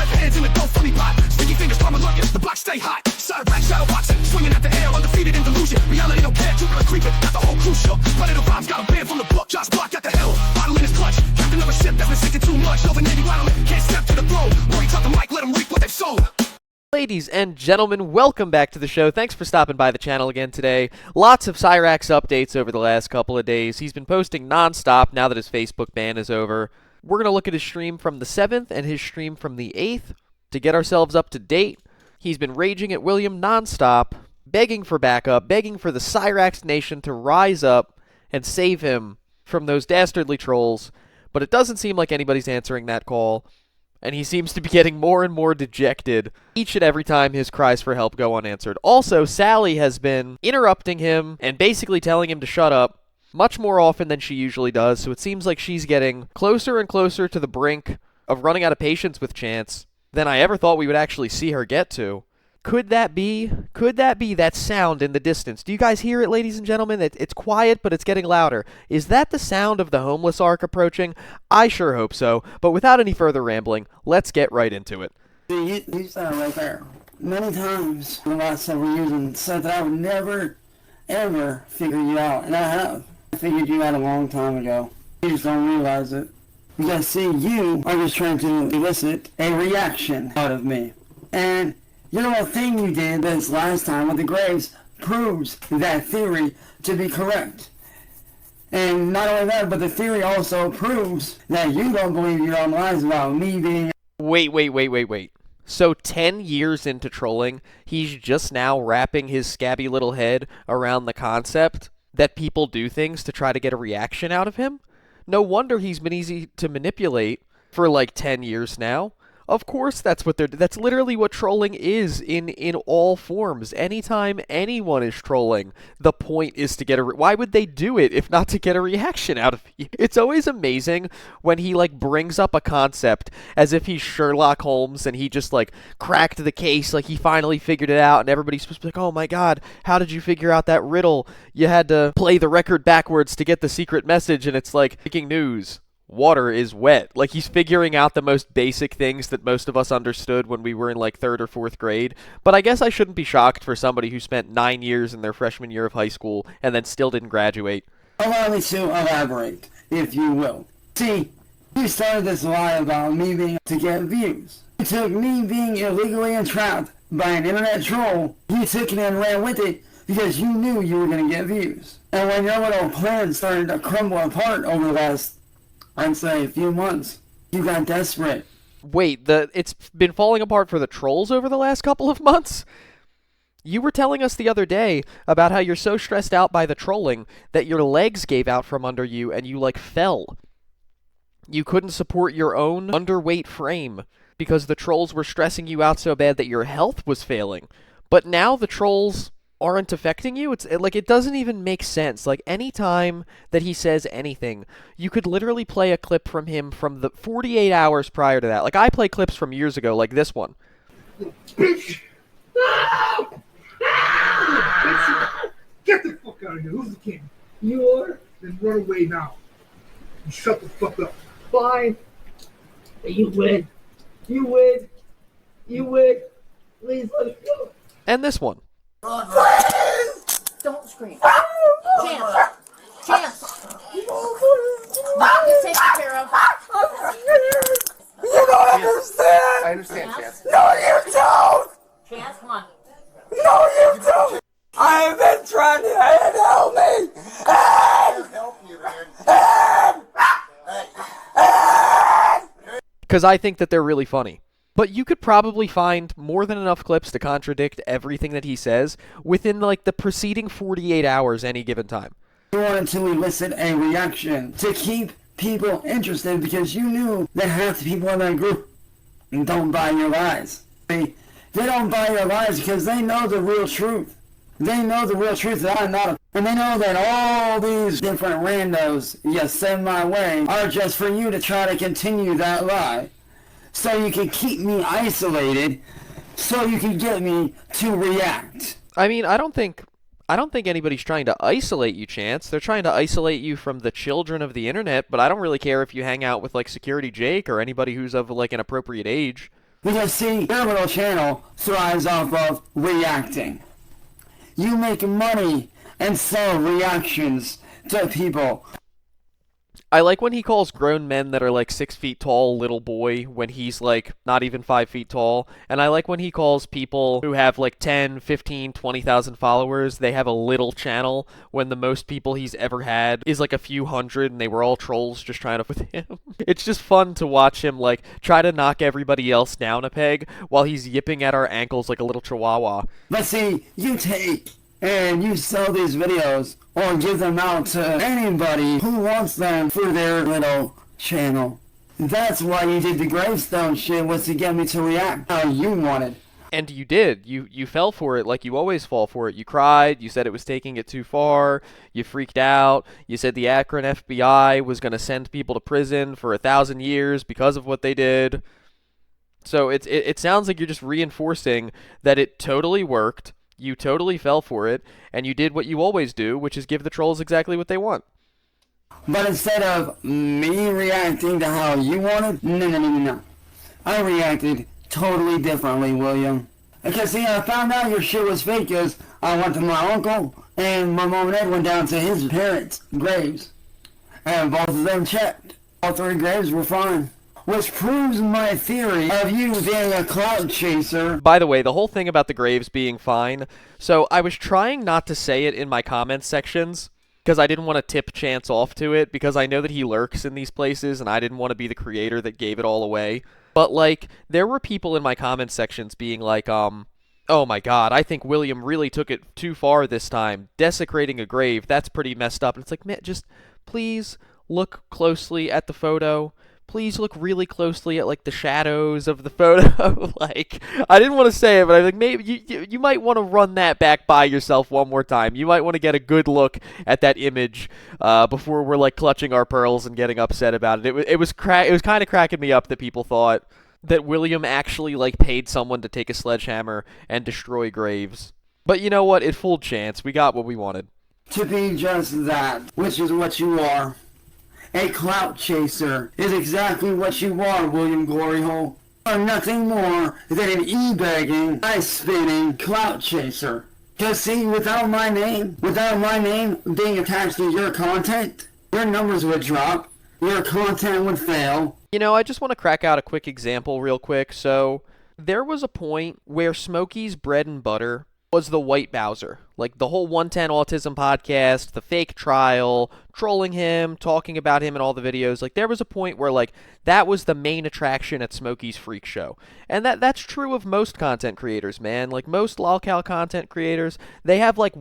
left hands in the dough, fully pot. Sticky fingers, palm looking, the block stay hot. Cyraxx shadow boxing, swinging at the air, undefeated in delusion. Reality don't care, Jupiter creeping, got the whole crew shook. Predator rhymes got a band from the book, Josh Block got the hill. Bottle in his clutch, captain of a ship that's been sinking too much. Over Navy rattling, can't step to the throne. Worry top the mic, let them reap what they've sown. Ladies and gentlemen, welcome back to the show. Thanks for stopping by the channel again today. Lots of Cyraxx updates over the last couple of days. He's been posting non-stop now that his Facebook ban is over. We're going to look at his stream from the 7th and his stream from the 8th to get ourselves up to date. He's been raging at William non-stop, begging for backup, begging for the Cyraxx Nation to rise up and save him from those dastardly trolls. But it doesn't seem like anybody's answering that call. And he seems to be getting more and more dejected each and every time his cries for help go unanswered. Also, Sally has been interrupting him and basically telling him to shut up much more often than she usually does, so it seems like she's getting closer and closer to the brink of running out of patience with Chance than I ever thought we would actually see her get to. Could that be that sound in the distance? Do you guys hear it, ladies and gentlemen? It's quiet, but it's getting louder. Is that the sound of the homeless arc approaching? I sure hope so. But without any further rambling, let's get right into it. See, you sound right there. Many times in the last several years and said that I would never, ever figure you out. And I have. I figured you out a long time ago. You just don't realize it. Because see, you are just trying to elicit a reaction out of me. And you know what thing you did this last time with the graves proves that theory to be correct. And not only that, but the theory also proves that you don't believe your own lies about me being... Wait. So 10 years into trolling, he's just now wrapping his scabby little head around the concept that people do things to try to get a reaction out of him? No wonder he's been easy to manipulate for like 10 years now. Of course that's literally what trolling is in all forms. Anytime anyone is trolling, the point is to get why would they do it if not to get a reaction out of you? It's always amazing when he like brings up a concept as if he's Sherlock Holmes and he just like cracked the case, like he finally figured it out, and everybody's supposed to be like, oh my god, how did you figure out that riddle? You had to play the record backwards to get the secret message, and it's like breaking news. Water is wet. Like, he's figuring out the most basic things that most of us understood when we were in, like, 3rd or 4th grade. But I guess I shouldn't be shocked for somebody who spent 9 years in their freshman year of high school and then still didn't graduate. Allow me to elaborate, if you will. See, you started this lie about me being to get views. You took me being illegally entrapped by an internet troll. You took it and ran with it because you knew you were going to get views. And when your little plan started to crumble apart over the last... I'd say a few months, you got desperate. Wait, it's been falling apart for the trolls over the last couple of months? You were telling us the other day about how you're so stressed out by the trolling that your legs gave out from under you and you, like, fell. You couldn't support your own underweight frame because the trolls were stressing you out so bad that your health was failing. But now the trolls aren't affecting you? It doesn't even make sense. Like, any time that he says anything, you could literally play a clip from him from the 48 hours prior to that. Like, I play clips from years ago, like this one. Bitch! Get the fuck out of here. Who's the king? You are? Then run away now. And shut the fuck up. Fine. You win. You win. You win. Please let it go. And this one. Don't scream. Chance. You're taken care of. You don't understand! I understand, Chance. No, you don't! Chance, come on. No, you don't! I have been trying to help me! Because I think that they're really funny. But you could probably find more than enough clips to contradict everything that he says within, like, the preceding 48 hours any given time. You wanted to elicit a reaction to keep people interested because you knew that half the people in that group don't buy your lies. They don't buy your lies because they know the real truth. They know the real truth that I'm not. And they know that all these different randos you send my way are just for you to try to continue that lie. So you can keep me isolated, so you can get me to react. I mean, I don't think anybody's trying to isolate you, Chance. They're trying to isolate you from the children of the internet, but I don't really care if you hang out with, like, Security Jake or anybody who's of, like, an appropriate age. Because see, your little channel thrives off of reacting. You make money and sell reactions to people. I like when he calls grown men that are like 6 feet tall little boy when he's like not even 5 feet tall. And I like when he calls people who have like 10, 15, 20,000 followers, they have a little channel when the most people he's ever had is like a few hundred and they were all trolls just trying to with him. It's just fun to watch him like try to knock everybody else down a peg while he's yipping at our ankles like a little chihuahua. But see, you take and you sell these videos or give them out to anybody who wants them for their little channel. That's why you did the gravestone shit, was to get me to react how you wanted. And you did. You fell for it like you always fall for it. You cried. You said it was taking it too far. You freaked out. You said the Akron FBI was going to send people to prison for 1,000 years because of what they did. So it sounds like you're just reinforcing that it totally worked. You totally fell for it, and you did what you always do, which is give the trolls exactly what they want. But instead of me reacting to how you wanted, no. I reacted totally differently, William. Because see, I found out your shit was fake because I went to my uncle, and my mom and dad went down to his parents' graves. And both of them checked. All 3 graves were fine. Which proves my theory of you being a clout chaser. By the way, the whole thing about the graves being fine, so I was trying not to say it in my comments sections, because I didn't want to tip Chance off to it, because I know that he lurks in these places, and I didn't want to be the creator that gave it all away. But, like, there were people in my comments sections being like, oh my god, I think William really took it too far this time. Desecrating a grave, that's pretty messed up. And it's like, man, just please look closely at the photo. Please look really closely at, like, the shadows of the photo. Like, I didn't want to say it, but I'm like, maybe you might want to run that back by yourself one more time. You might want to get a good look at that image before we're, like, clutching our pearls and getting upset about it. It was kind of cracking me up that people thought that William actually, like, paid someone to take a sledgehammer and destroy graves. But you know what? It fooled Chance. We got what we wanted. To be just that, which is what you are. A clout chaser is exactly what you are, William Gloryhole. You are nothing more than an e-begging, ice-spinning clout chaser. Cause see, without my name being attached to your content, your numbers would drop, your content would fail. You know, I just want to crack out a quick example real quick. So, there was a point where Smokey's bread and butter was the white Bowser. Like, the whole 110 Autism podcast, the fake trial, trolling him, talking about him in all the videos. Like, there was a point where, like, that was the main attraction at Smokey's Freak Show. And that's true of most content creators, man. Like, most lolcow content creators, they have, like,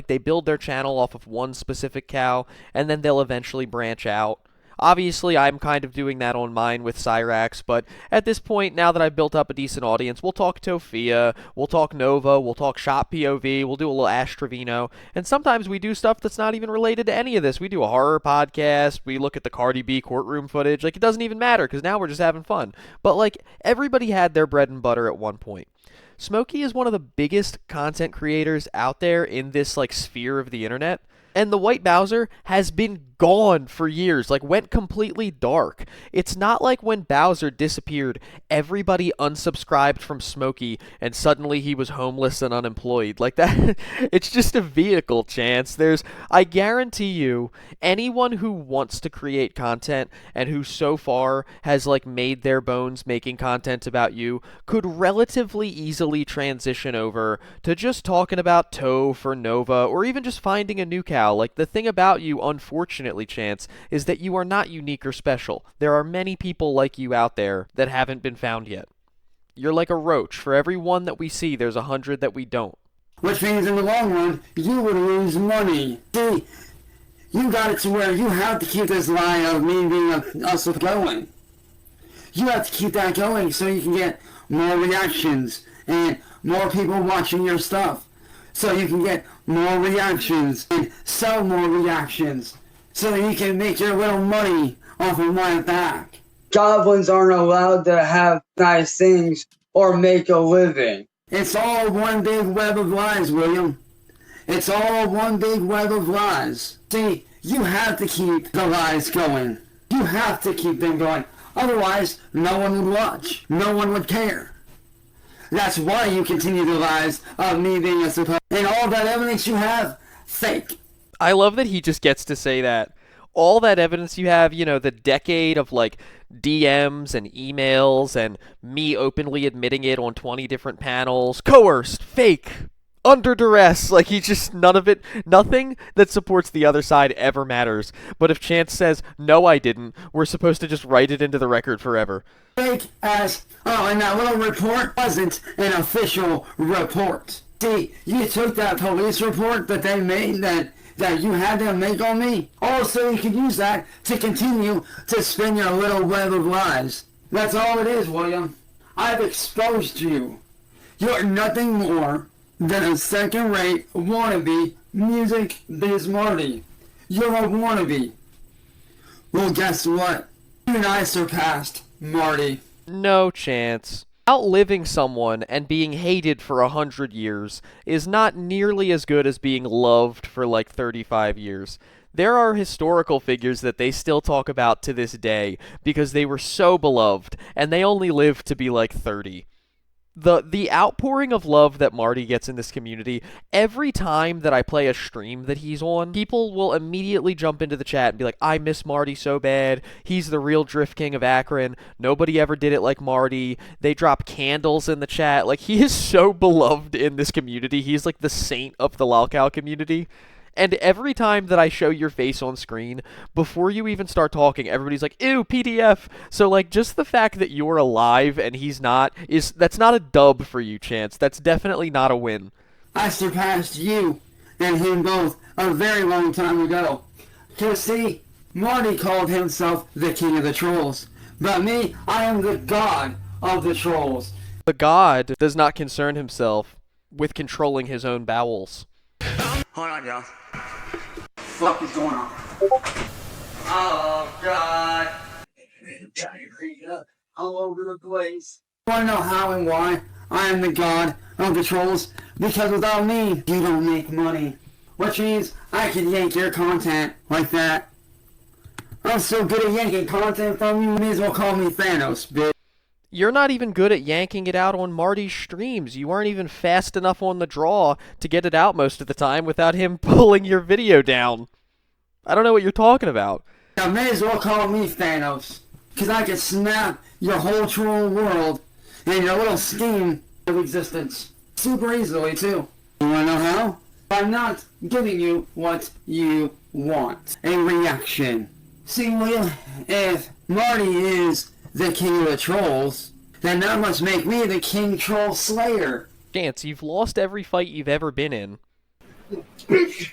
they build their channel off of one specific cow, and then they'll eventually branch out. Obviously, I'm kind of doing that on mine with Cyraxx, but at this point, now that I've built up a decent audience, we'll talk Tofia, we'll talk Nova, we'll talk Shop POV, we'll do a little Ash Trevino, and sometimes we do stuff that's not even related to any of this. We do a horror podcast, we look at the Cardi B courtroom footage, like, it doesn't even matter, because now we're just having fun. But, like, everybody had their bread and butter at one point. Smokey is one of the biggest content creators out there in this, like, sphere of the internet. And the white Bowser has been gone for years, like, went completely dark. It's not like when Bowser disappeared, everybody unsubscribed from Smokey, and suddenly he was homeless and unemployed. Like, that, it's just a vehicle, Chance. I guarantee you, anyone who wants to create content, and who so far has, like, made their bones making content about you, could relatively easily transition over to just talking about Toph or Nova, or even just finding a new cow. Like, the thing about you, unfortunately, Chance, is that you are not unique or special. There are many people like you out there that haven't been found yet. You're like a roach. For every one that we see, there's 100 that we don't. Which means in the long run, you would lose money. See, you got it to where you have to keep this line of me being a hustle going. You have to keep that going so you can get more reactions and more people watching your stuff. So you can get more reactions and sell more reactions. So that you can make your little money off of my back. Goblins aren't allowed to have nice things or make a living. It's all one big web of lies, William. It's all one big web of lies. See, you have to keep the lies going. You have to keep them going. Otherwise, no one would watch. No one would care. That's why you continue the lies of me being a supposed, and all that evidence you have, fake. I love that he just gets to say that. All that evidence you have, you know, the decade of like DMs and emails and me openly admitting it on 20 different panels, coerced, fake, under duress. Like, he just, none of it, nothing that supports the other side ever matters. But if Chance says, no, I didn't, we're supposed to just write it into the record forever. Fake as, oh, and that little report wasn't an official report. See, you took that police report that they made that you had them make on me, also you could use that to continue to spin your little web of lies. That's all it is, William. I've exposed you. You're nothing more than a second-rate wannabe music biz Marty. You're a wannabe. Well, guess what? You and I surpassed Marty. No chance. Outliving someone and being hated for 100 years is not nearly as good as being loved for like 35 years. There are historical figures that they still talk about to this day because they were so beloved and they only lived to be like 30. The outpouring of love that Marty gets in this community, every time that I play a stream that he's on, people will immediately jump into the chat and be like, I miss Marty so bad. He's the real Drift King of Akron. Nobody ever did it like Marty. They drop candles in the chat. Like, he is so beloved in this community. He's like the saint of the lolcow community. And every time that I show your face on screen, before you even start talking, everybody's like, ew, PDF. So, like, just the fact that you're alive and he's not, that's not a dub for you, Chance. That's definitely not a win. I surpassed you and him both a very long time ago. You see, Marty called himself the king of the trolls. But me, I am the god of the trolls. The god does not concern himself with controlling his own bowels. Hold on, y'all. What is going on? Oh, God. Diarrhea all over the place. You wanna know how and why I am the god of the trolls? Because without me, you don't make money. Which means I can yank your content like that. I'm so good at yanking content from you, you may as well call me Thanos, bitch. You're not even good at yanking it out on Marty's streams. You aren't even fast enough on the draw to get it out most of the time without him pulling your video down. I don't know what you're talking about. You may as well call me Thanos, because I can snap your whole troll world and your little scheme of existence super easily, too. You wanna know how? By not giving you what you want. A reaction. See, William, if Marty is the king of the trolls, then that must make me the king troll slayer. Chance, you've lost every fight you've ever been in. Bitch!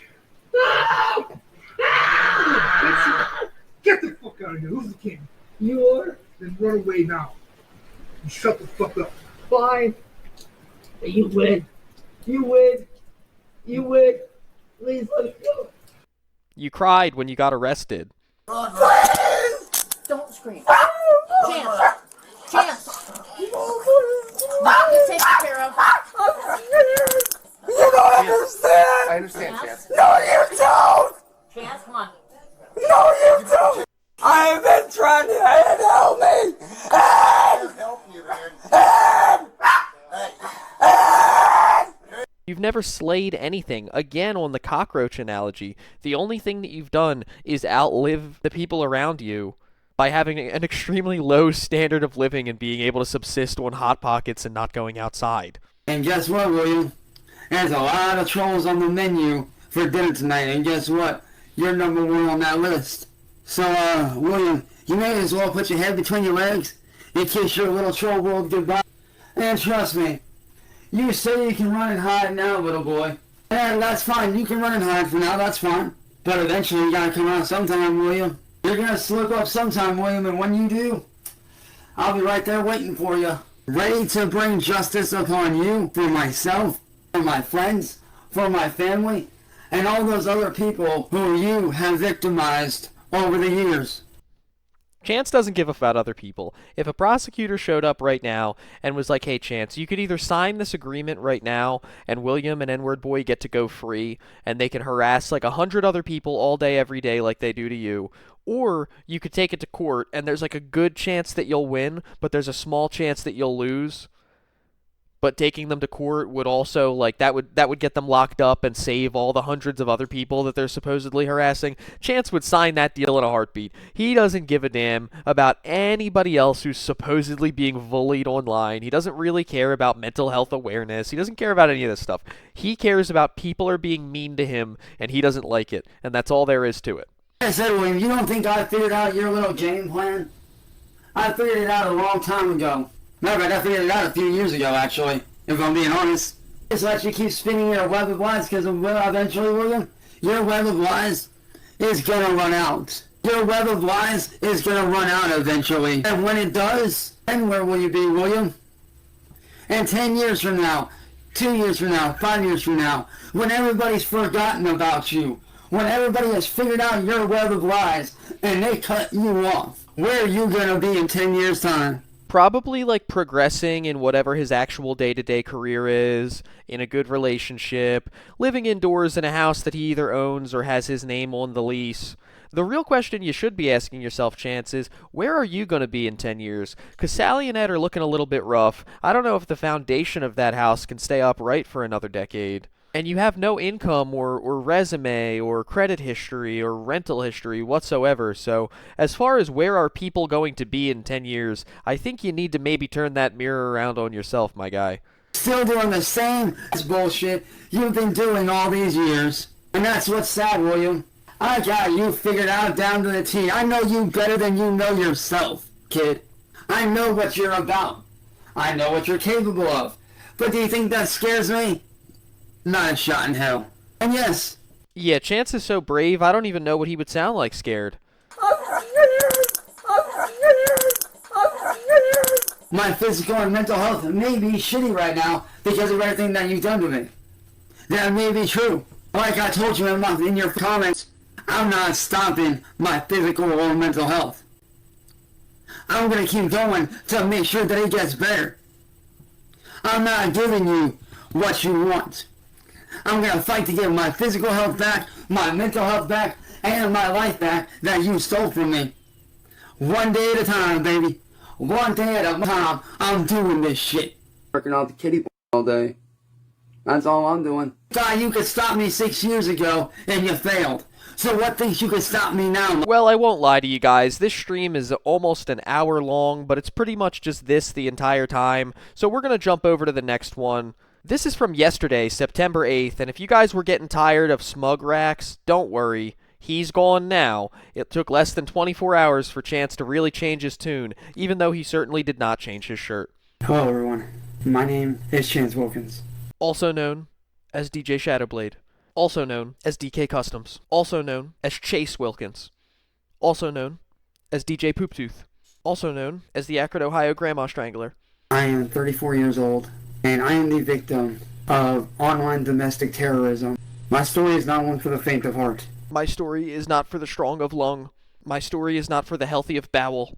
Get the fuck out of here. Who's the king? You are? Then run away now. And shut the fuck up. Fine. But you win. You win. You win. Please let me go. You cried when you got arrested. Don't scream. Chance. Chance. You're taken care of. You don't understand! I understand, Chance. No, you don't! Chance, come on. No, you don't! I have been trying to help me! Help you, man. You've never slayed anything. Again, on the cockroach analogy, the only thing that you've done is outlive the people around you by having an extremely low standard of living and being able to subsist on Hot Pockets and not going outside. And guess what, William? There's a lot of trolls on the menu for dinner tonight, and guess what? You're number one on that list. So, William, you may as well put your head between your legs and kiss your little troll world goodbye. And trust me, you say you can run and hide now, little boy. And that's fine, you can run and hide for now, that's fine. But eventually you gotta come out sometime, William. You're gonna slip up sometime, William, and when you do, I'll be right there waiting for you. Ready to bring justice upon you, for myself, for my friends, for my family, and all those other people who you have victimized over the years. Chance doesn't give a f about other people. If a prosecutor showed up right now and was like, hey, Chance, you could either sign this agreement right now and William and N-Word Boy get to go free and they can harass like 100 other people all day, every day like they do to you, Or you could take it to court, and there's like a good chance that you'll win, but there's a small chance that you'll lose. But taking them to court would also, like, that would get them locked up and save all the hundreds of other people that they're supposedly harassing. Chance would sign that deal in a heartbeat. He doesn't give a damn about anybody else who's supposedly being bullied online. He doesn't really care about mental health awareness. He doesn't care about any of this stuff. He cares about people are being mean to him, and he doesn't like it. And that's all there is to it. I said, William, you don't think I figured out your little game plan? I figured it out a long time ago. Matter of fact, I figured it out a few years ago, actually, if I'm being honest. Just let you keep spinning your web of lies, because eventually, William, your web of lies is going to run out. Your web of lies is going to run out eventually. And when it does, then where will you be, William? And 10 years from now, 2 years from now, 5 years from now, when everybody's forgotten about you, when everybody has figured out your web of lies, and they cut you off, where are you going to be in 10 years' time? Probably like progressing in whatever his actual day-to-day career is, in a good relationship, living indoors in a house that he either owns or has his name on the lease. The real question you should be asking yourself, Chance, is where are you going to be in 10 years? Because Sally and Ed are looking a little bit rough. I don't know if the foundation of that house can stay upright for another decade. And you have no income or resume or credit history or rental history whatsoever, so as far as where are people going to be in 10 years, I think you need to maybe turn that mirror around on yourself, my guy. Still doing the same bullshit you've been doing all these years. And that's what's sad, William. I got you figured out down to the T. I know you better than you know yourself, kid. I know what you're about. I know what you're capable of. But do you think that scares me? Not a shot in hell. And yes. Yeah, Chance is so brave, I don't even know what he would sound like scared. My physical and mental health may be shitty right now because of everything that you've done to me. That may be true. Like I told you in your comments, I'm not stopping my physical or mental health. I'm going to keep going to make sure that it gets better. I'm not giving you what you want. I'm going to fight to get my physical health back, my mental health back, and my life back that you stole from me. One day at a time, baby. One day at a time, I'm doing this shit. Working on the kitty all day. That's all I'm doing. Thought you could stop me 6 years ago, and you failed. So what thinks you could stop me now? Well, I won't lie to you guys. This stream is almost an hour long, but it's pretty much just this the entire time. So we're going to jump over to the next one. This is from yesterday, September 8th, and if you guys were getting tired of Cyraxx, don't worry. He's gone now. It took less than 24 hours for Chance to really change his tune, even though he certainly did not change his shirt. Hello, everyone. My name is Chance Wilkins. Also known as DJ Shadowblade. Also known as DK Customs. Also known as Chase Wilkins. Also known as DJ Pooptooth. Also known as the Akron, Ohio Grandma Strangler. I am 34 years old, and I am the victim of online domestic terrorism. My story is not one for the faint of heart. My story is not for the strong of lung. My story is not for the healthy of bowel.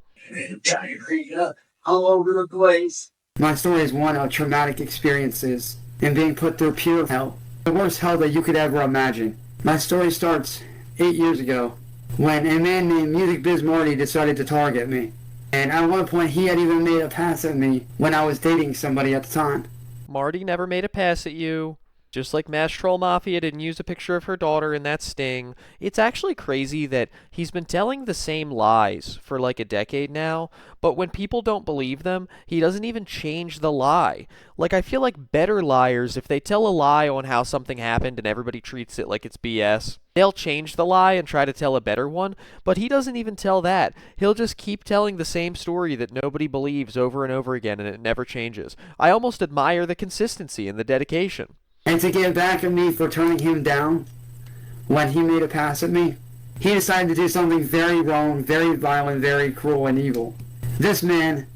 Diarrhea all over the place. My story is one of traumatic experiences and being put through pure hell. The worst hell that you could ever imagine. My story starts 8 years ago when a man named Music Biz Marty decided to target me. And at one point he had even made a pass at me when I was dating somebody at the time. Marty never made a pass at you. Just like Mash Troll Mafia didn't use a picture of her daughter in that sting. It's actually crazy that he's been telling the same lies for like a decade now, but when people don't believe them, he doesn't even change the lie. Like, I feel like better liars, if they tell a lie on how something happened and everybody treats it like it's BS, they'll change the lie and try to tell a better one, but he doesn't even tell that. He'll just keep telling the same story that nobody believes over and over again, and it never changes. I almost admire the consistency and the dedication. And to get back at me for turning him down when he made a pass at me, he decided to do something very wrong, very violent, very cruel and evil. This man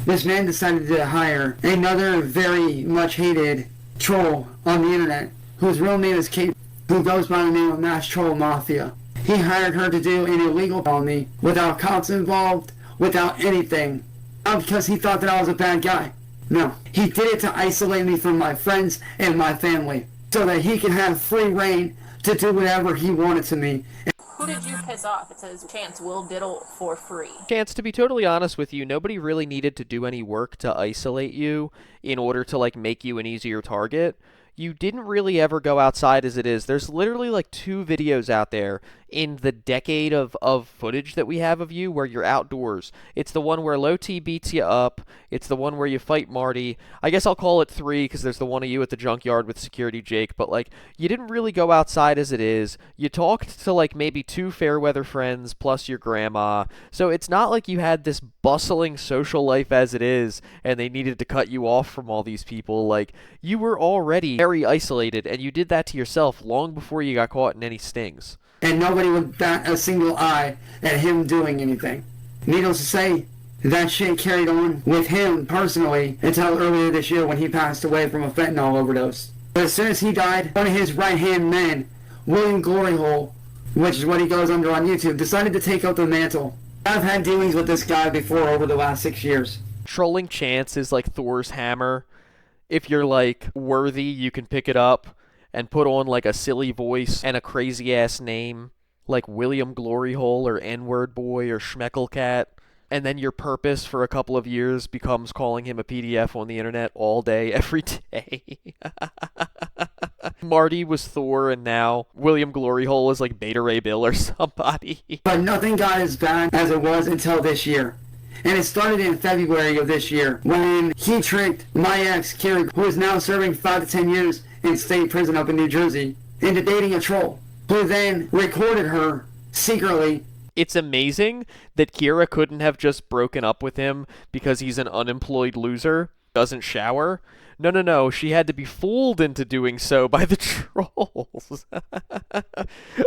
decided to hire another very much hated troll on the internet, whose real name is Kate, who goes by the name of Mash Troll Mafia. He hired her to do an illegal on me, without cops involved, without anything. Not because he thought that I was a bad guy. No, he did it to isolate me from my friends and my family. so that he can have free reign to do whatever he wanted to me. Who did you piss off? It says Chance will diddle for free. Chance, to be totally honest with you, nobody really needed to do any work to isolate you in order to, like, make you an easier target. You didn't really ever go outside as it is. There's literally like 2 videos out there in the decade of footage that we have of you where you're outdoors. It's the one where Low T beats you up. It's the one where you fight Marty. I guess I'll call it 3 because there's the one of you at the junkyard with Security Jake. But like, you didn't really go outside as it is. You talked to like maybe 2 fair-weather friends plus your grandma. So it's not like you had this bustling social life as it is and they needed to cut you off from all these people. Like, you were already very isolated, and you did that to yourself long before you got caught in any stings. And nobody would bat a single eye at him doing anything. Needless to say, that shit carried on with him personally until earlier this year when he passed away from a fentanyl overdose. But as soon as he died, one of his right-hand men, William Gloryhole, which is what he goes under on YouTube, decided to take up the mantle. I've had dealings with this guy before over the last 6 years. Trolling Chance is like Thor's hammer. If you're like worthy, you can pick it up and put on like a silly voice and a crazy ass name like William Gloryhole or N-word boy or Schmeckelcat, and then your purpose for a couple of years becomes calling him a PDF on the internet all day, every day. Marty was Thor, and now William Gloryhole is like Beta Ray Bill or somebody. But nothing got as bad as it was until this year. And it started in February of this year when he tricked my ex, Carrie, who is now serving 5 to 10 years in state prison up in New Jersey, into dating a troll, who then recorded her secretly. It's amazing that Kira couldn't have just broken up with him because he's an unemployed loser, doesn't shower. No, she had to be fooled into doing so by the trolls.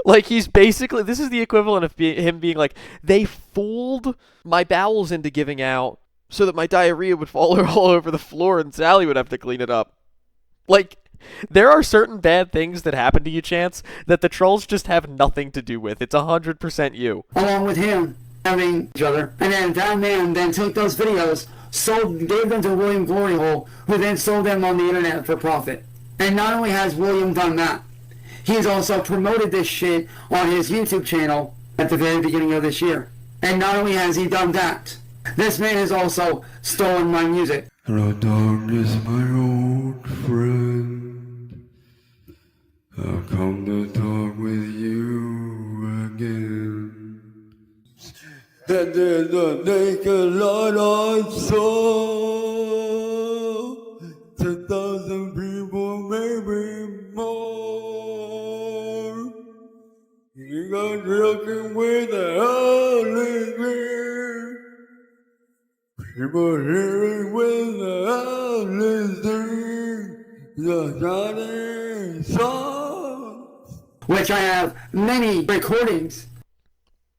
Like, he's basically, this is the equivalent of him being like, they fooled my bowels into giving out so that my diarrhea would fall all over the floor and Sally would have to clean it up. Like, there are certain bad things that happen to you, Chance, that the trolls just have nothing to do with. It's 100% you. Along with him having each other. And then that man then took those videos, gave them to William Gloryhole, who then sold them on the internet for profit. And not only has William done that, he's also promoted this shit on his YouTube channel at the very beginning of this year. And not only has he done that, this man has also stolen my music. Hello, darkness, my old friend. I've come to talk with you again. And there's a naked light I saw. 10,000 people, maybe more. You got looking with the Holy Spirit. People hearing with the Holy Spirit. The shining songs. Which I have many recordings.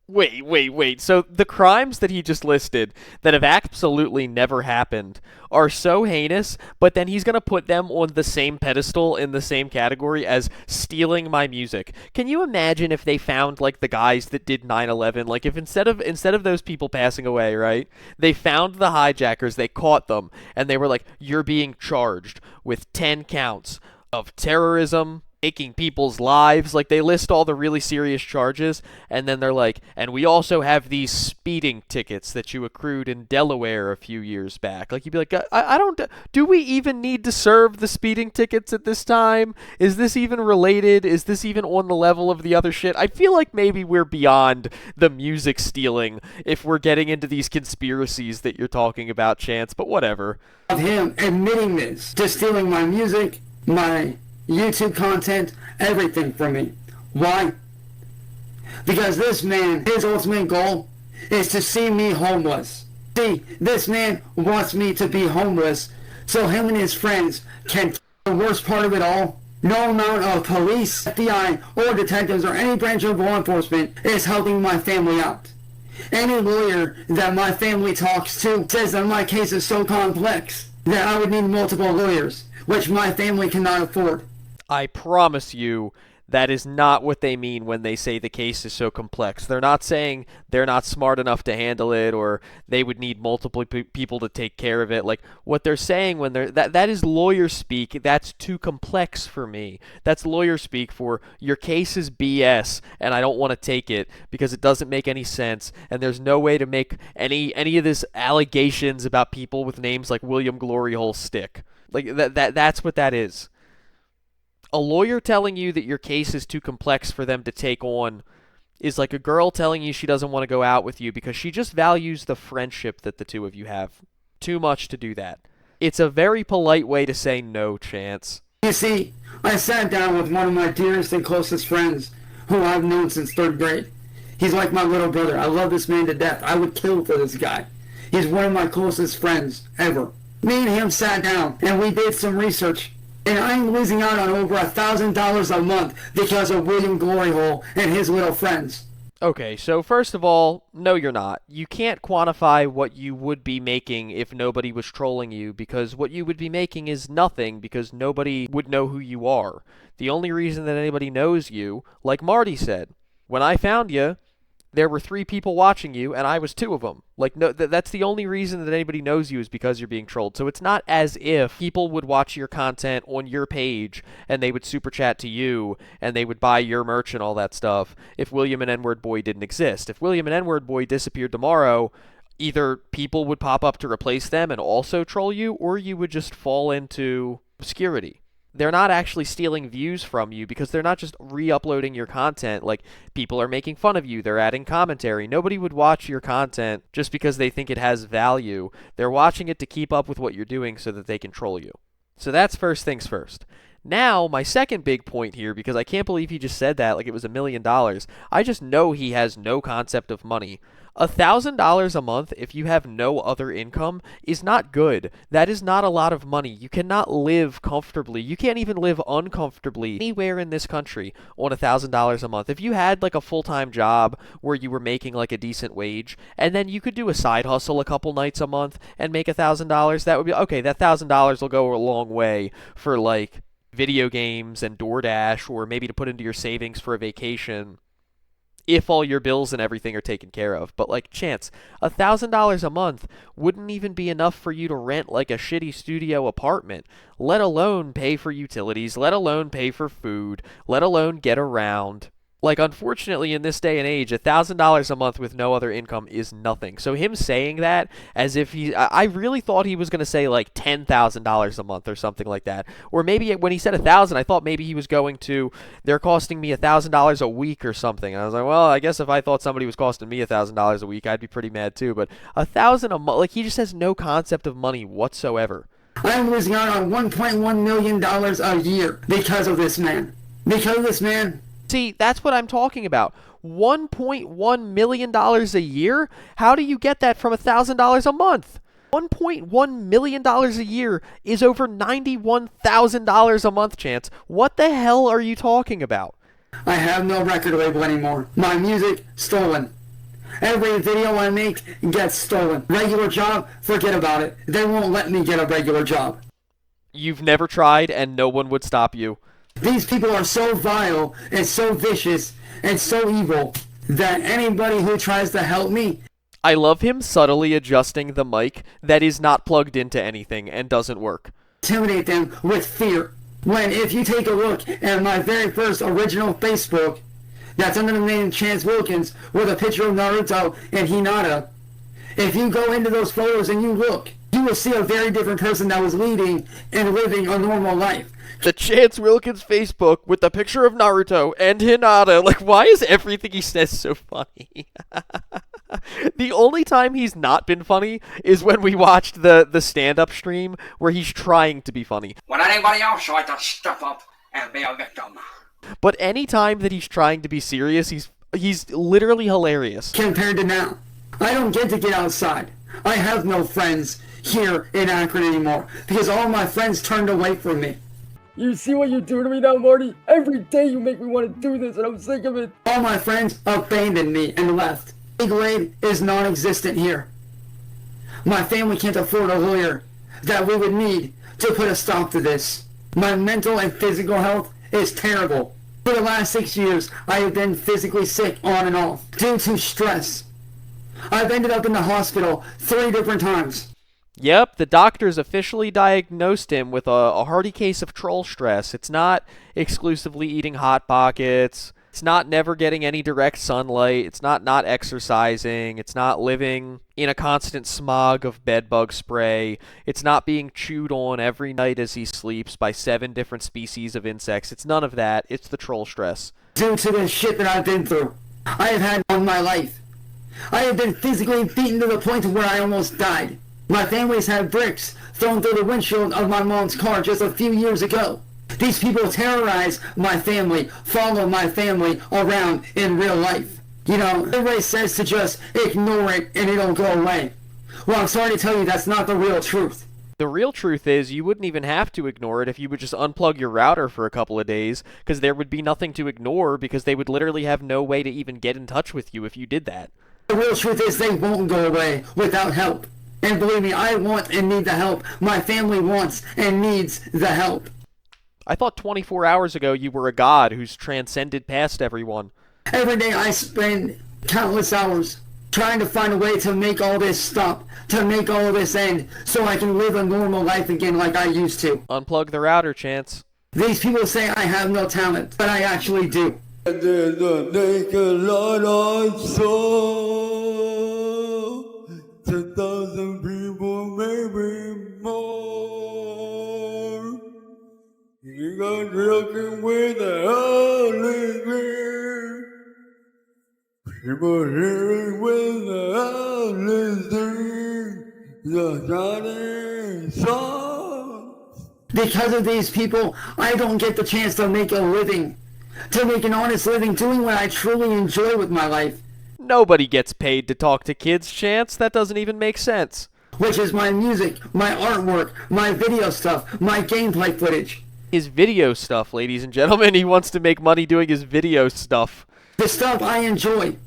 Wait. So the crimes that he just listed that have absolutely never happened are so heinous, but then he's going to put them on the same pedestal in the same category as stealing my music. Can you imagine if they found like the guys that did 9/11? Like, if instead of those people passing away, right? They found the hijackers, they caught them, and they were like, "You're being charged with 10 counts of terrorism, taking people's lives." Like, they list all the really serious charges, and then they're like, "And we also have these speeding tickets that you accrued in Delaware a few years back." Like, you'd be like, I don't, do we even need to serve the speeding tickets at this time? Is this even related? Is this even on the level of the other shit? I feel like maybe we're beyond the music stealing if we're getting into these conspiracies that you're talking about, Chance, but whatever. Of him admitting this, to stealing my music, my YouTube content, everything from me. Why? Because this man, his ultimate goal is to see me homeless. See, this man wants me to be homeless so him and his friends can. The worst part of it all, no amount of police, FBI, or detectives, or any branch of law enforcement is helping my family out. Any lawyer that my family talks to says that my case is so complex that I would need multiple lawyers, which my family cannot afford. I promise you That is not what they mean when they say the case is so complex. They're not saying they're not smart enough to handle it or they would need multiple people to take care of it. Like, what they're saying when that is lawyer speak. That's too complex for me. That's lawyer speak for your case is BS and I don't want to take it because it doesn't make any sense and there's no way to make any of this allegations about people with names like William Gloryhole stick. Like that's what that is. A lawyer telling you that your case is too complex for them to take on is like a girl telling you she doesn't want to go out with you because she just values the friendship that the two of you have too much to do that. It's a very polite way to say no, Chance. You see, I sat down with one of my dearest and closest friends who I've known since 3rd grade. He's like my little brother. I love this man to death. I would kill for this guy. He's one of my closest friends ever. Me and him sat down and we did some research. And I'm losing out on over $1,000 a month because of William Gloryhole and his little friends. Okay, so first of all, no you're not. You can't quantify what you would be making if nobody was trolling you because what you would be making is nothing because nobody would know who you are. The only reason that anybody knows you, like Marty said, when I found you, there were 3 people watching you, and I was 2 of them. Like, no, that's the only reason that anybody knows you is because you're being trolled. So it's not as if people would watch your content on your page, and they would super chat to you, and they would buy your merch and all that stuff if William and N-Word Boy didn't exist. If William and N-Word Boy disappeared tomorrow, either people would pop up to replace them and also troll you, or you would just fall into obscurity. They're not actually stealing views from you because they're not just re-uploading your content. Like, people are making fun of you. They're adding commentary. Nobody would watch your content just because they think it has value. They're watching it to keep up with what you're doing so that they can troll you. So that's first things first. Now, my second big point here, because I can't believe he just said that like it was $1 million. I just know he has no concept of money. $1,000 a month, if you have no other income, is not good. That is not a lot of money. You cannot live comfortably. You can't even live uncomfortably anywhere in this country on $1,000 a month. If you had like a full-time job where you were making like a decent wage, and then you could do a side hustle a couple nights a month and make $1,000, that would be okay. That $1,000 will go a long way for like video games and DoorDash, or maybe to put into your savings for a vacation, if all your bills and everything are taken care of. But like, Chance, $1,000 a month wouldn't even be enough for you to rent like a shitty studio apartment, let alone pay for utilities, let alone pay for food, let alone get around. Like, unfortunately, in this day and age, $1,000 a month with no other income is nothing. So him saying that as if I really thought he was going to say like $10,000 a month or something like that. Or maybe when he said 1,000, I thought maybe he was going to, they're costing me $1,000 a week or something. And I was like, well, I guess if I thought somebody was costing me $1,000 a week, I'd be pretty mad too. But 1,000 a month, like, he just has no concept of money whatsoever. I'm losing out on $1.1 million a year because of this man. Because of this man. See, that's what I'm talking about. $1.1 million a year? How do you get that from $1,000 a month? $1.1 million a year is over $91,000 a month, Chance. What the hell are you talking about? I have no record label anymore. My music, stolen. Every video I make gets stolen. Regular job, forget about it. They won't let me get a regular job. You've never tried, and no one would stop you. These people are so vile and so vicious and so evil that anybody who tries to help me... I love him subtly adjusting the mic that is not plugged into anything and doesn't work. ...intimidate them with fear. When if you take a look at my very first original Facebook, that's under the name Chance Wilkins, with a picture of Naruto and Hinata, if you go into those photos and you look, you will see a very different person that was leading and living a normal life. The Chance Wilkins Facebook with the picture of Naruto and Hinata. Like, why is everything he says so funny? The only time he's not been funny is when we watched the stand-up stream where he's trying to be funny. When anybody else tried to step up and be a victim. But any time that he's trying to be serious, he's literally hilarious. Compared to now, I don't get to get outside. I have no friends here in Akron anymore because all my friends turned away from me. You see what you're doing to me now, Marty? Every day you make me want to do this, and I'm sick of it. All my friends abandoned me and left. Legal aid is non-existent here. My family can't afford a lawyer that we would need to put a stop to this. My mental and physical health is terrible. For the last 6 years, I have been physically sick on and off due to stress. I've ended up in the hospital 3 different times. Yep, the doctors officially diagnosed him with a hearty case of troll stress. It's not exclusively eating Hot Pockets. It's not never getting any direct sunlight. It's not exercising. It's not living in a constant smog of bedbug spray. It's not being chewed on every night as he sleeps by 7 different species of insects. It's none of that. It's the troll stress. Due to the shit that I've been through, I have had on my life. I have been physically beaten to the point where I almost died. My family's had bricks thrown through the windshield of my mom's car just a few years ago. These people terrorize my family, follow my family around in real life. You know, everybody says to just ignore it and it'll go away. Well, I'm sorry to tell you that's not the real truth. The real truth is you wouldn't even have to ignore it if you would just unplug your router for a couple of days, because there would be nothing to ignore, because they would literally have no way to even get in touch with you if you did that. The real truth is they won't go away without help. And believe me, I want and need the help. My family wants and needs the help. I thought 24 hours ago you were a god who's transcended past everyone. Every day I spend countless hours trying to find a way to make all this stop, to make all of this end, so I can live a normal life again like I used to. Unplug the router, Chance. These people say I have no talent, but I actually do. There's a naked lot of soul. 10,000 people, maybe more. You got looking with the Holy Spirit. People hearing with the Holy Spirit. The shining songs. Because of these people, I don't get the chance to make a living. To make an honest living doing what I truly enjoy with my life. Nobody gets paid to talk to kids, Chance. That doesn't even make sense. Which is my music, my artwork, my video stuff, my gameplay footage. His video stuff, ladies and gentlemen. He wants to make money doing his video stuff. The stuff I enjoy.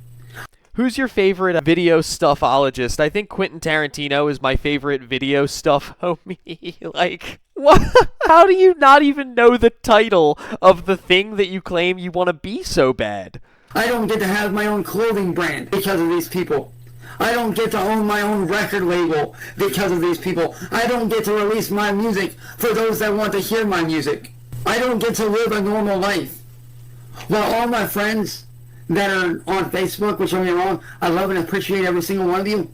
Who's your favorite video stuffologist? I think Quentin Tarantino is my favorite video stuff homie. Like, what? How do you not even know the title of the thing that you claim you want to be so bad? I don't get to have my own clothing brand because of these people. I don't get to own my own record label because of these people. I don't get to release my music for those that want to hear my music. I don't get to live a normal life. While all my friends that are on Facebook, which don't get me wrong, I love and appreciate every single one of you.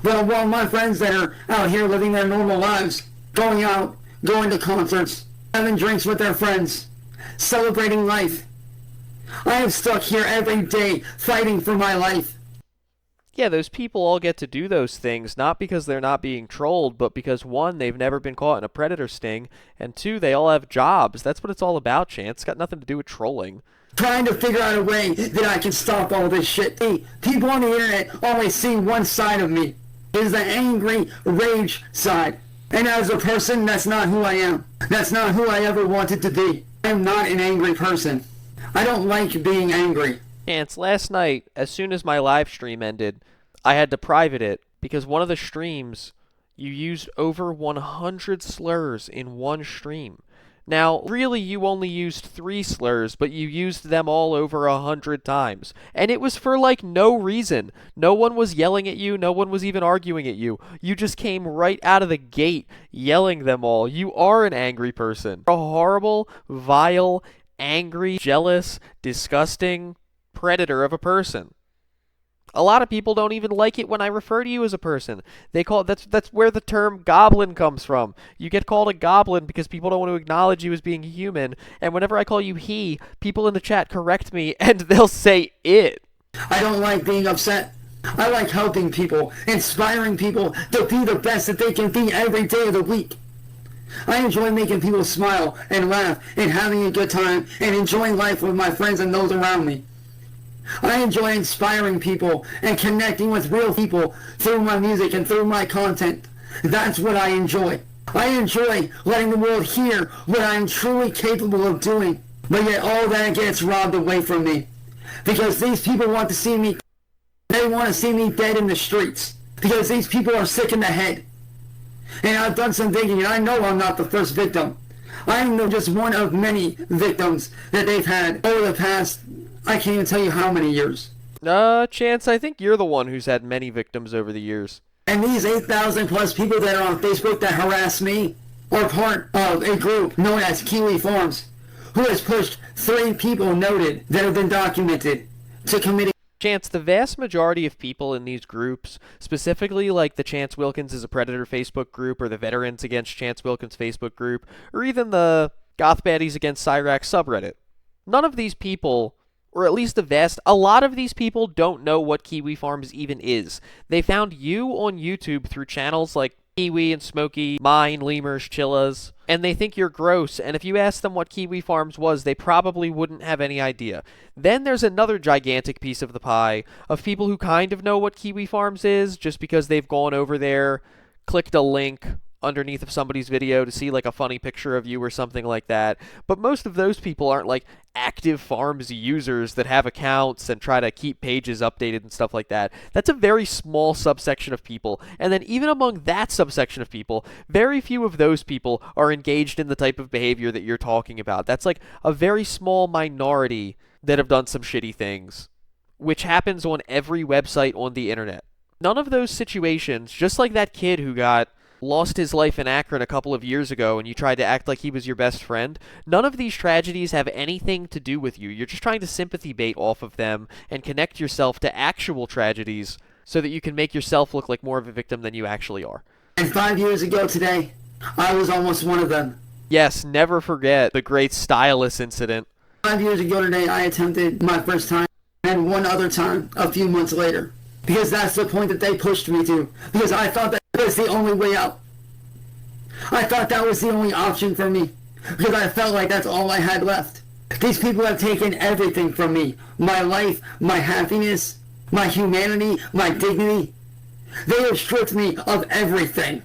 Well, while my friends that are out here living their normal lives, going out, going to concerts, having drinks with their friends, celebrating life, I am stuck here every day fighting for my life. Yeah, those people all get to do those things, not because they're not being trolled, but because 1, they've never been caught in a predator sting, and 2, they all have jobs. That's what it's all about, Chance. It's got nothing to do with trolling. Trying to figure out a way that I can stop all this shit. Hey, people on the internet always see one side of me. It is the angry rage side. And as a person, that's not who I am. That's not who I ever wanted to be. I am not an angry person. I don't like being angry. Chance, last night, as soon as my live stream ended, I had to private it because one of the streams, you used over 100 slurs in one stream. Now, really, you only used 3 slurs, but you used them all over 100 times. And it was for, like, no reason. No one was yelling at you. No one was even arguing at you. You just came right out of the gate yelling them all. You are an angry person. A horrible, vile, angry, jealous, disgusting predator of a person. A lot of people don't even like it when I refer to you as a person. They call that's where the term goblin comes from. You get called a goblin because people don't want to acknowledge you as being human, and whenever I call you he, people in the chat correct me and they'll say it. I don't like being upset. I like helping people, inspiring people to be the best that they can be every day of the week. I enjoy making people smile and laugh and having a good time and enjoying life with my friends and those around me. I enjoy inspiring people and connecting with real people through my music and through my content. That's what I enjoy. I enjoy letting the world hear what I am truly capable of doing. But yet all that gets robbed away from me. Because these people want to see me. They want to see me dead in the streets. Because these people are sick in the head. And I've done some thinking, and I know I'm not the first victim. I know just one of many victims that they've had over the past, I can't even tell you how many years. Chance, I think you're the one who's had many victims over the years. And these 8,000 plus people that are on Facebook that harass me are part of a group known as Kiwi Farms, who has pushed 3 people noted that have been documented to committing. Chance, the vast majority of people in these groups, specifically like the Chance Wilkins is a Predator Facebook group, or the Veterans Against Chance Wilkins Facebook group, or even the Goth Baddies Against Cyraxx subreddit, none of these people, or at least a lot of these people don't know what Kiwi Farms even is. They found you on YouTube through channels like Kiwi and Smokey, mine, Lemurs, Chillas, and they think you're gross, and if you ask them what Kiwi Farms was, they probably wouldn't have any idea. Then there's another gigantic piece of the pie of people who kind of know what Kiwi Farms is, just because they've gone over there, clicked a link underneath of somebody's video to see like a funny picture of you or something like that. But most of those people aren't like active farms users that have accounts and try to keep pages updated and stuff like that. That's a very small subsection of people. And then even among that subsection of people, very few of those people are engaged in the type of behavior that you're talking about. That's like a very small minority that have done some shitty things, which happens on every website on the internet. None of those situations, just like that kid who lost his life in Akron a couple of years ago and you tried to act like he was your best friend, none of these tragedies have anything to do with you. You're just trying to sympathy bait off of them and connect yourself to actual tragedies so that you can make yourself look like more of a victim than you actually are. And 5 years ago today, I was almost one of them. Yes, never forget the great Stylus incident. 5 years ago today, I attempted my first time, and one other time a few months later. Because that's the point that they pushed me to. Because I thought that was the only way out. I thought that was the only option for me. Because I felt like that's all I had left. These people have taken everything from me. My life, my happiness, my humanity, my dignity. They have stripped me of everything.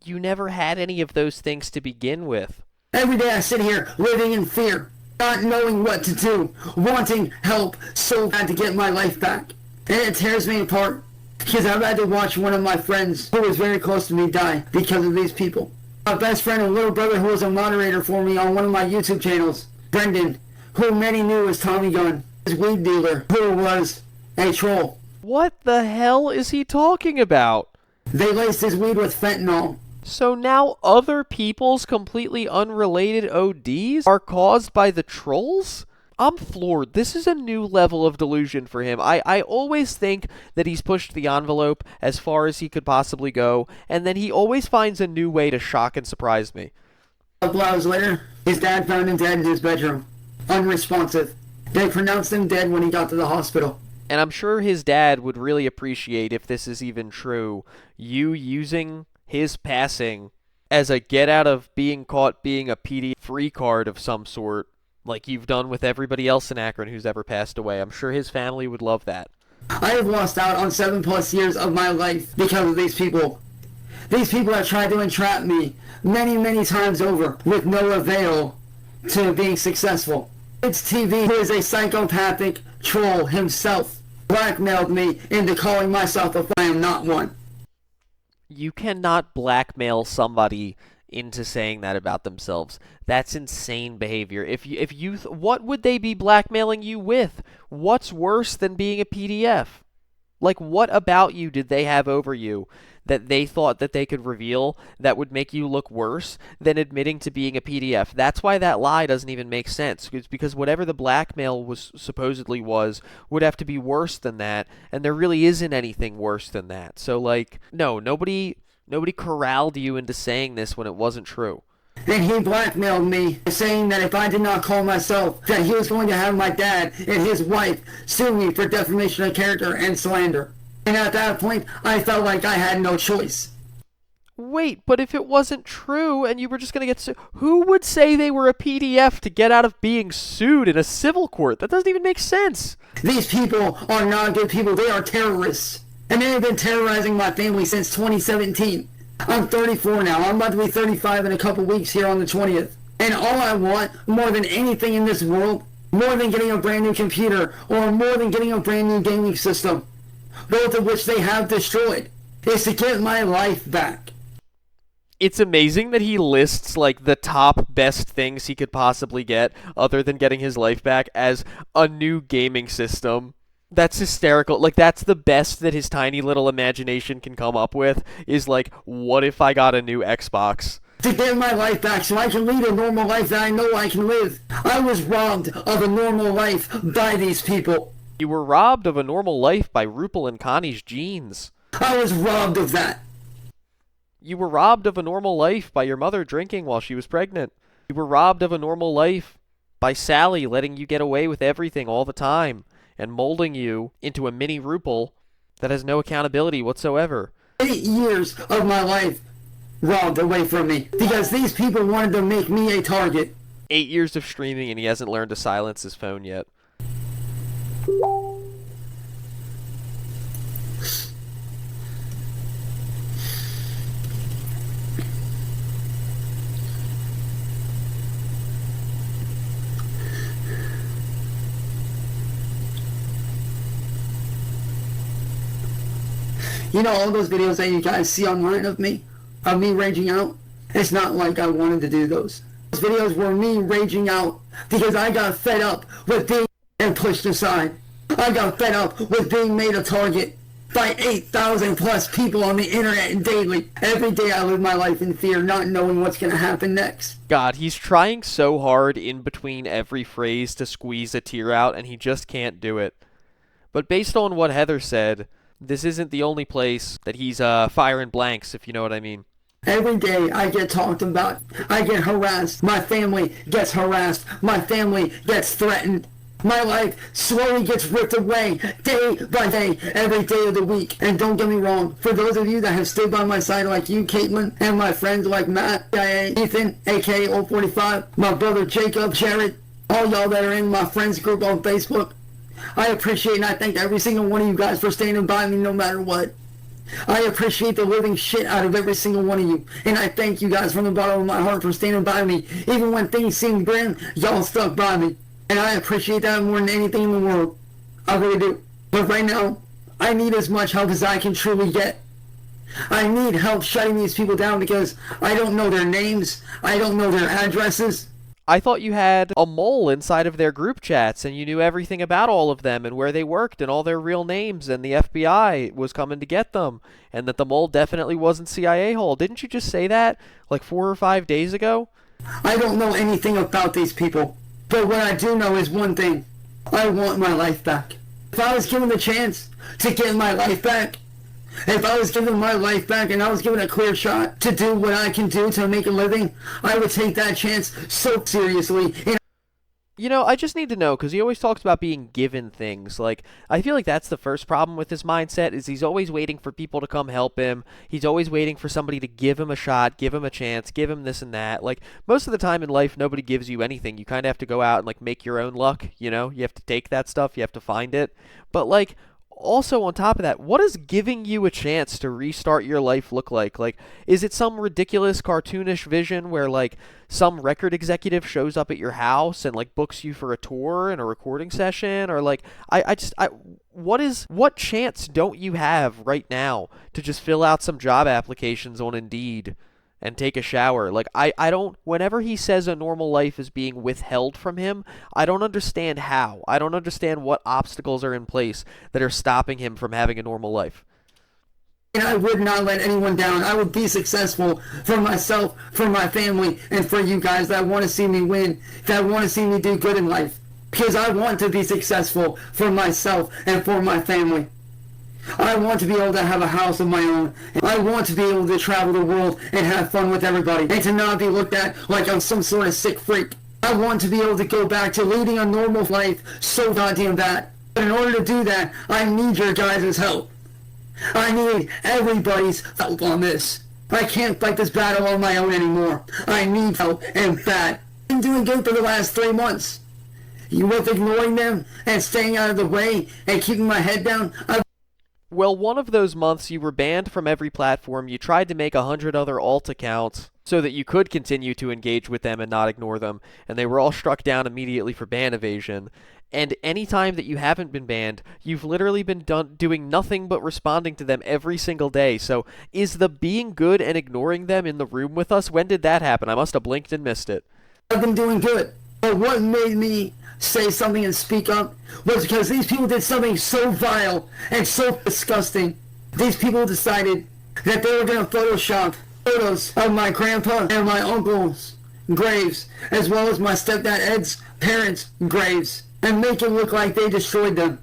You never had any of those things to begin with. Every day I sit here living in fear, not knowing what to do, wanting help so bad to get my life back. And it tears me apart because I've had to watch one of my friends who was very close to me die because of these people. My best friend and little brother who was a moderator for me on one of my YouTube channels, Brendan, who many knew as Tommy Gun, his weed dealer, who was a troll. What the hell is he talking about? They laced his weed with fentanyl. So now other people's completely unrelated ODs are caused by the trolls? I'm floored. This is a new level of delusion for him. I always think that he's pushed the envelope as far as he could possibly go, and then he always finds a new way to shock and surprise me. A couple hours later, his dad found him dead in his bedroom, unresponsive. They pronounced him dead when he got to the hospital. And I'm sure his dad would really appreciate, if this is even true, you using his passing as a get out of being caught being a PD free card of some sort, like you've done with everybody else in Akron who's ever passed away. I'm sure his family would love that. I have lost out on 7+ years of my life because of these people. These people have tried to entrap me many, many times over with no avail to being successful. It's TV, who is a psychopathic troll himself, blackmailed me into calling myself a I am not one. You cannot blackmail somebody into saying that about themselves. That's insane behavior. What would they be blackmailing you with? What's worse than being a PDF? Like, what about you did they have over you that they thought that they could reveal that would make you look worse than admitting to being a PDF? That's why that lie doesn't even make sense. It's because whatever the blackmail was supposedly would have to be worse than that, and there really isn't anything worse than that. So, like, no, nobody corralled you into saying this when it wasn't true. Then he blackmailed me, saying that if I did not call myself, that he was going to have my dad and his wife sue me for defamation of character and slander. And at that point, I felt like I had no choice. Wait, but if it wasn't true and you were just going to get sued, who would say they were a PDF to get out of being sued in a civil court? That doesn't even make sense. These people are not good people. They are terrorists. And they have been terrorizing my family since 2017. I'm 34 now. I'm about to be 35 in a couple weeks here on the 20th. And all I want, more than anything in this world, more than getting a brand new computer or more than getting a brand new gaming system, both of which they have destroyed, is to get my life back. It's amazing that he lists, like, the top best things he could possibly get, other than getting his life back, as a new gaming system. That's hysterical. Like, that's the best that his tiny little imagination can come up with, is like, what if I got a new Xbox? To get my life back so I can lead a normal life that I know I can live. I was robbed of a normal life by these people. You were robbed of a normal life by Rupal and Connie's genes. I was robbed of that. You were robbed of a normal life by your mother drinking while she was pregnant. You were robbed of a normal life by Sally letting you get away with everything all the time and molding you into a mini Rupal that has no accountability whatsoever. 8 years of my life robbed away from me because these people wanted to make me a target. 8 years of streaming and he hasn't learned to silence his phone yet. You know all those videos that you guys see online of me raging out? It's not like I wanted to do those. Those videos were me raging out because I got fed up with being and pushed aside. I got fed up with being made a target by 8,000 plus people on the internet daily. Every day I live my life in fear, not knowing what's going to happen next. God, he's trying so hard in between every phrase to squeeze a tear out, and he just can't do it. But based on what Heather said, this isn't the only place that he's firing blanks, if you know what I mean. Every day I get talked about. I get harassed. My family gets harassed. My family gets threatened. My life slowly gets ripped away day by day, every day of the week. And don't get me wrong, for those of you that have stayed by my side like you, Caitlin, and my friends like Matt, Ethan, aka 045, my brother Jacob, Jared, all y'all that are in my friends group on Facebook, I appreciate and I thank every single one of you guys for standing by me no matter what. I appreciate the living shit out of every single one of you. And I thank you guys from the bottom of my heart for standing by me. Even when things seem grim, y'all stuck by me. And I appreciate that more than anything in the world. I really do. But right now, I need as much help as I can truly get. I need help shutting these people down because I don't know their names. I don't know their addresses. I thought you had a mole inside of their group chats and you knew everything about all of them and where they worked and all their real names and the FBI was coming to get them and that the mole definitely wasn't CIA Hole. Didn't you just say that like 4 or 5 days ago? I don't know anything about these people, but what I do know is one thing. I want my life back. If I was given the chance to get my life back, if I was given my life back and I was given a clear shot to do what I can do to make a living, I would take that chance so seriously. You know, I just need to know, because he always talks about being given things. Like, I feel like that's the first problem with his mindset, is he's always waiting for people to come help him. He's always waiting for somebody to give him a shot, give him a chance, give him this and that. Like, most of the time in life, nobody gives you anything. You kind of have to go out and, like, make your own luck, you know? You have to take that stuff, you have to find it. But, like, also on top of that, what does giving you a chance to restart your life look like? Like, is it some ridiculous cartoonish vision where, like, some record executive shows up at your house and, like, books you for a tour and a recording session? Or, like, what chance don't you have right now to just fill out some job applications on Indeed and take a shower? Like, I don't, whenever he says a normal life is being withheld from him, I don't understand how. I don't understand what obstacles are in place that are stopping him from having a normal life. And I would not let anyone down. I would be successful for myself, for my family, and for you guys that want to see me win, that want to see me do good in life. Because I want to be successful for myself and for my family. I want to be able to have a house of my own. I want to be able to travel the world and have fun with everybody and to not be looked at like I'm some sort of sick freak. I want to be able to go back to leading a normal life so goddamn bad. But in order to do that, I need your guys' help. I need everybody's help on this. I can't fight this battle on my own anymore. I need help and bad. I've been doing good for the last 3 months. You with ignoring them and staying out of the way and keeping my head down, Well, one of those months you were banned from every platform, you tried to make 100 other alt accounts, so that you could continue to engage with them and not ignore them, and they were all struck down immediately for ban evasion. And any time that you haven't been banned, you've literally been doing nothing but responding to them every single day. So is the being good and ignoring them in the room with us, when did that happen? I must have blinked and missed it. I've been doing good. But what made me say something and speak up was because these people did something so vile and so disgusting. These people decided that they were going to Photoshop photos of my grandpa and my uncle's graves, as well as my stepdad Ed's parents' graves, and make it look like they destroyed them.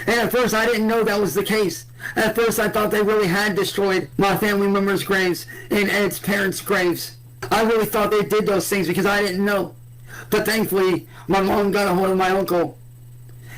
And at first I didn't know that was the case. At first I thought they really had destroyed my family members' graves and Ed's parents' graves. I really thought they did those things because I didn't know. But thankfully, my mom got a hold of my uncle.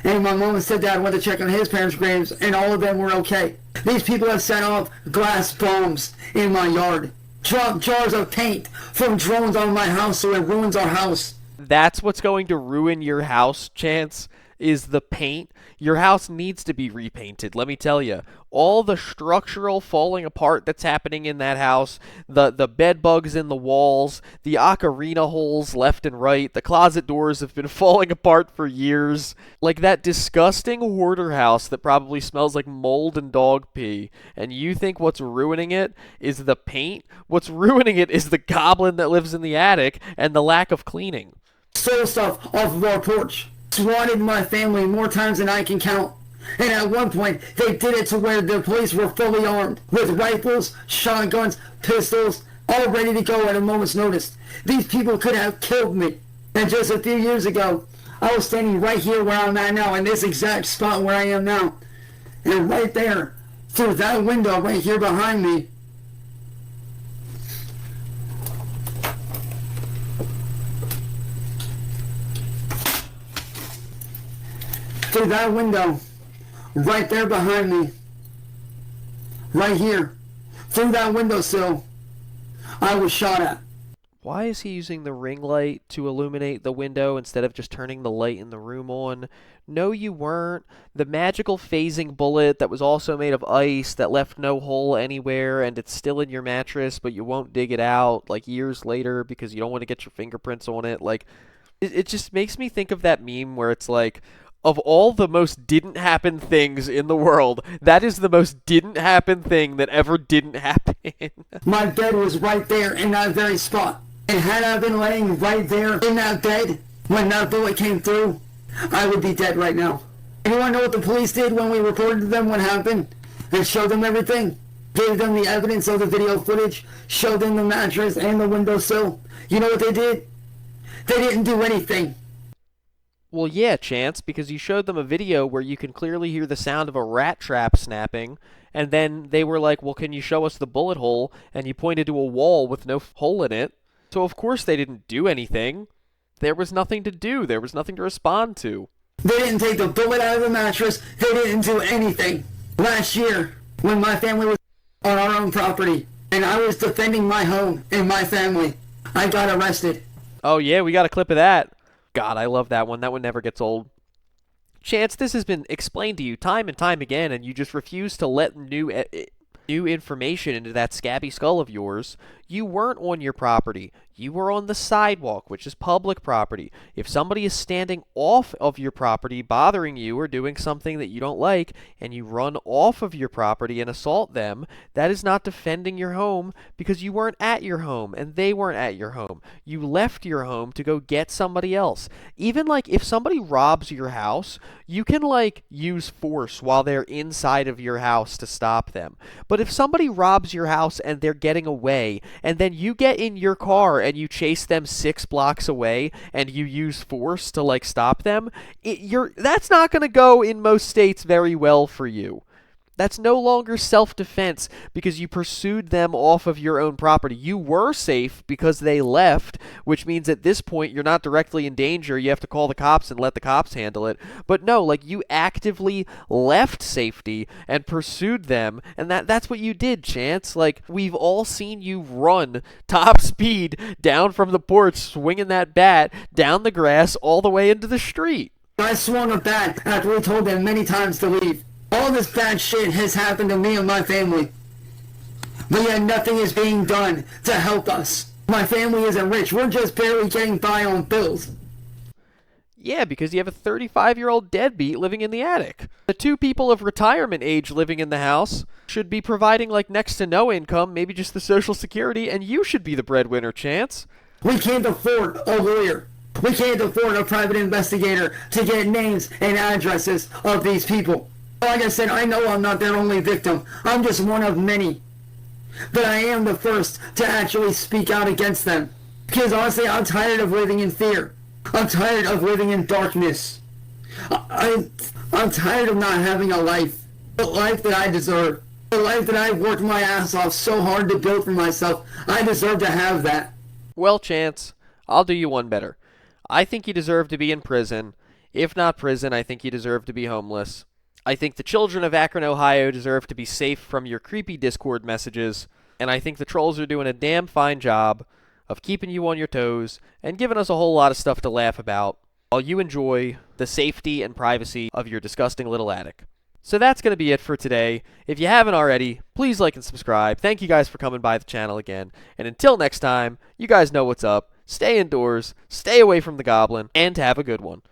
And my mom and stepdad went to check on his parents' graves, and all of them were okay. These people have set off glass bombs in my yard. Dropped jars of paint from drones on my house so it ruins our house. That's what's going to ruin your house, Chance, is the paint. Your house needs to be repainted, let me tell you. All the structural falling apart that's happening in that house, the bed bugs in the walls, the ocarina holes left and right, the closet doors have been falling apart for years. Like that disgusting hoarder house that probably smells like mold and dog pee. And you think what's ruining it is the paint? What's ruining it is the goblin that lives in the attic and the lack of cleaning. Stole stuff off of our porch. Swatted my family more times than I can count. And at one point, they did it to where the police were fully armed with rifles, shotguns, pistols, all ready to go at a moment's notice. These people could have killed me. And just a few years ago, I was standing right here where I'm at now, in this exact spot where I am now. And right there, through that window right here behind me, through that window, right there behind me, right here, through that windowsill, I was shot at. Why is he using the ring light to illuminate the window instead of just turning the light in the room on? No, you weren't. The magical phasing bullet that was also made of ice that left no hole anywhere, and it's still in your mattress, but you won't dig it out, like, years later because you don't want to get your fingerprints on it. Like, it just makes me think of that meme where it's like, of all the most didn't happen things in the world, that is the most didn't happen thing that ever didn't happen. My bed was right there in that very spot. And had I been laying right there in that bed when that bullet came through, I would be dead right now. And you want to know what the police did when we reported to them what happened? They showed them everything. Gave them the evidence of the video footage. Showed them the mattress and the windowsill. You know what they did? They didn't do anything. Well, yeah, Chance, because you showed them a video where you can clearly hear the sound of a rat trap snapping, and then they were like, well, can you show us the bullet hole? And you pointed to a wall with no hole in it. So of course they didn't do anything. There was nothing to do. There was nothing to respond to. They didn't take the bullet out of the mattress. They didn't do anything. Last year, when my family was on our own property, and I was defending my home and my family, I got arrested. Oh yeah, we got a clip of that. God, I love that one. That one never gets old. Chance, this has been explained to you time and time again, and you just refuse to let new information into that scabby skull of yours. You weren't on your property. You were on the sidewalk, which is public property. If somebody is standing off of your property, bothering you or doing something that you don't like, and you run off of your property and assault them, that is not defending your home because you weren't at your home and they weren't at your home. You left your home to go get somebody else. Even like if somebody robs your house, you can like use force while they're inside of your house to stop them. But if somebody robs your house and they're getting away, and then you get in your car and you chase them 6 blocks away and you use force to like stop them, that's not going to go in most states very well for you. That's no longer self-defense because you pursued them off of your own property. You were safe because they left, which means at this point you're not directly in danger. You have to call the cops and let the cops handle it. But no, like you actively left safety and pursued them, and that's what you did, Chance. Like we've all seen you run top speed down from the porch, swinging that bat down the grass all the way into the street. I swung a bat after we told them many times to leave. All this bad shit has happened to me and my family. But yet nothing is being done to help us. My family isn't rich. We're just barely getting by on bills. Yeah, because you have a 35-year-old deadbeat living in the attic. The two people of retirement age living in the house should be providing like next to no income, maybe just the Social Security, and you should be the breadwinner, Chance. We can't afford a lawyer. We can't afford a private investigator to get names and addresses of these people. Like I said, I know I'm not their only victim. I'm just one of many. But I am the first to actually speak out against them. Because honestly, I'm tired of living in fear. I'm tired of living in darkness. I'm tired of not having a life. The life that I deserve. The life that I've worked my ass off so hard to build for myself. I deserve to have that. Well, Chance, I'll do you one better. I think you deserve to be in prison. If not prison, I think you deserve to be homeless. I think the children of Akron, Ohio deserve to be safe from your creepy Discord messages. And I think the trolls are doing a damn fine job of keeping you on your toes and giving us a whole lot of stuff to laugh about while you enjoy the safety and privacy of your disgusting little attic. So that's going to be it for today. If you haven't already, please like and subscribe. Thank you guys for coming by the channel again. And until next time, you guys know what's up. Stay indoors, stay away from the goblin, and have a good one.